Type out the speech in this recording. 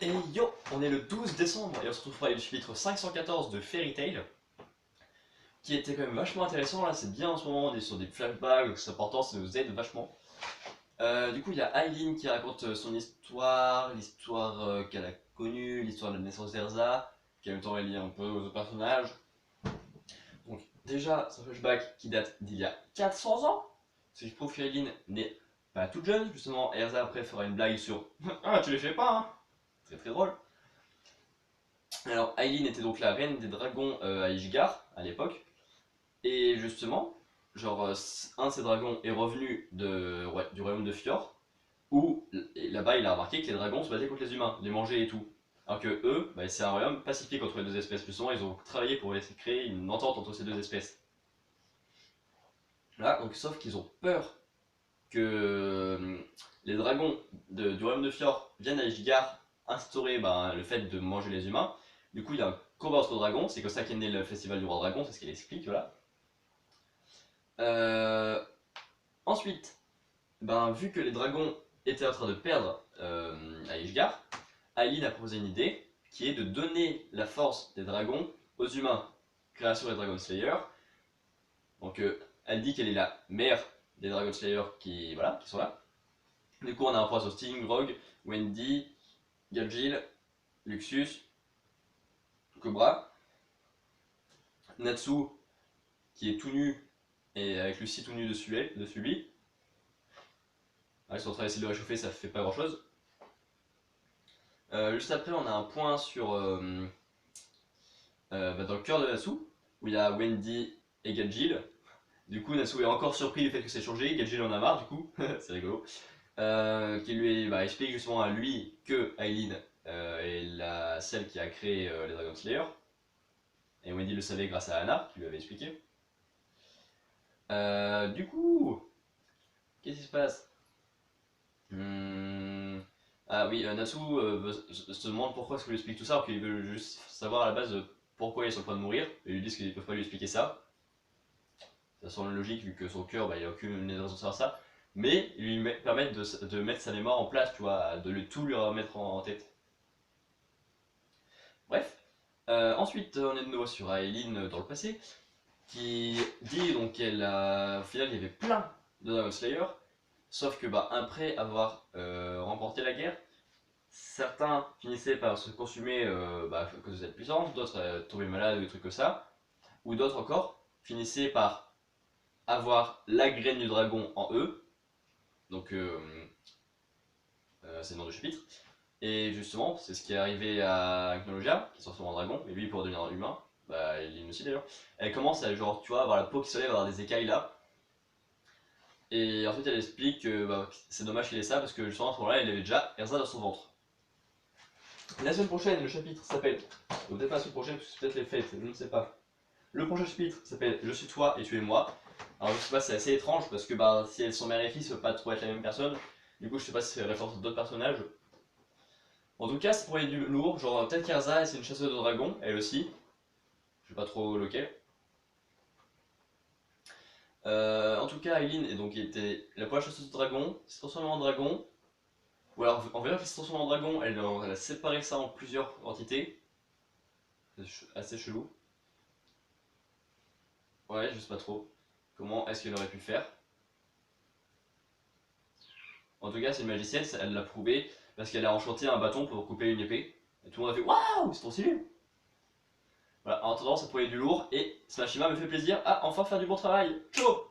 Et yo, on est le 12 décembre et on se retrouve pour le chapitre 514 de Fairy Tail, qui était quand même vachement intéressant. Là, c'est bien en ce moment, on est sur des flashbacks, donc c'est important, ça nous aide vachement. Du coup, il y a Aileen qui raconte son histoire, l'histoire qu'elle a connue, l'histoire de la naissance d'Erza, qui en même temps est liée un peu aux autres personnages. Donc, déjà, c'est un flashback qui date d'il y a 400 ans, ce qui prouve qu'Aileen n'est pas toute jeune. Justement, Erza après fera une blague sur Ah, tu les fais pas, hein. Très très drôle. Alors, Aileen était donc la reine des dragons à Ishgard à l'époque, et justement, genre, un de ces dragons est revenu du royaume de Fjord, où là-bas il a remarqué que les dragons se battaient contre les humains, les mangeaient et tout. Alors que eux, bah, c'est un royaume pacifique entre les deux espèces. Justement, ils ont travaillé pour essayer de créer une entente entre ces deux espèces. Là, donc, sauf qu'ils ont peur que les dragons du royaume de Fjord viennent à Ishgard instaurer bah, le fait de manger les humains. Du coup, il y a un combat entre dragons, c'est comme ça qu'est né le festival du roi dragon, c'est ce qu'il explique, voilà. Euh, Ensuite, ben, vu que les dragons étaient en train de perdre à Ishgard, Aileen a proposé une idée qui est de donner la force des dragons aux humains. Création des Dragon Slayer. Donc, elle dit qu'elle est la mère des Dragon Slayer voilà, qui sont là. Du coup, on a un point sur Sting, Rogue, Wendy, Galgil, Luxus, Cobra, Natsu qui est tout nu et avec Lucie tout nu dessus lui. Ils sont en train d'essayer de le réchauffer, ça fait pas grand chose. Juste après, on a un point sur dans le cœur de Natsu où il y a Wendy et Galgil. Du coup, Natsu est encore surpris du fait que c'est changé. Galgil en a marre, du coup, c'est rigolo. Qui lui explique justement à lui que Aileen est celle qui a créé les Dragon Slayer. Et Wendy le savait grâce à Anna, qui lui avait expliqué. Du coup, qu'est-ce qui se passe? Ah oui, Natsu se demande pourquoi est-ce que lui explique tout ça, alors qu'il veut juste savoir à la base pourquoi ils sont en train de mourir, et ils lui disent qu'ils ne peuvent pas lui expliquer ça. Ça semble logique vu que son cœur, bah, il n'y a aucune raison de savoir ça. Mais ils lui permettent de mettre sa mémoire en place, tu vois, de tout lui remettre en tête. Bref. Ensuite, on est de nouveau sur Aileen dans le passé, qui dit donc au final, il y avait plein de Dragon Slayer, sauf que bah, après avoir remporté la guerre, certains finissaient par se consumer à cause de cette puissance, d'autres tombaient malades ou des trucs comme ça, ou d'autres encore finissaient par avoir la graine du dragon en eux, donc c'est le nom du chapitre, et justement, c'est ce qui est arrivé à Gnologia, qui se transforme en dragon, et lui pour devenir un humain, bah il est aussi d'ailleurs, elle commence à genre, tu vois, avoir la peau qui se lève, avoir des écailles là, et ensuite elle explique que bah, c'est dommage qu'il ait ça, parce que justement à ce moment-là, il avait déjà Erza dans son ventre. La semaine prochaine, le chapitre s'appelle, ou peut-être pas la semaine prochaine, parce que c'est peut-être les fêtes, je ne sais pas. Le prochain chapitre s'appelle Je suis toi et tu es moi. Alors je sais pas, c'est assez étrange parce que bah, si elles sont mère et fille, ça peut pas trop être la même personne. Du coup, je sais pas si c'est référence à d'autres personnages. En tout cas, c'est pour aller du lourd. Genre, peut-être qu'Erza, c'est une chasseuse de dragons, elle aussi. Je sais pas trop lequel. En tout cas, Aileen est donc était la première chasseuse de dragons, s'est transformée en dragon. Ou alors, en verra qu'elle s'est transformée en dragon, elle a séparé ça en plusieurs entités. C'est assez chelou. Ouais, je sais pas trop. Comment est-ce qu'elle aurait pu faire? En tout cas, c'est une magicienne, elle l'a prouvé parce qu'elle a enchanté un bâton pour couper une épée. Et tout le monde a fait waouh, c'est trop stylé! Voilà, en attendant, ça pouvait être du lourd et Smashima me fait plaisir à enfin faire du bon travail. Ciao!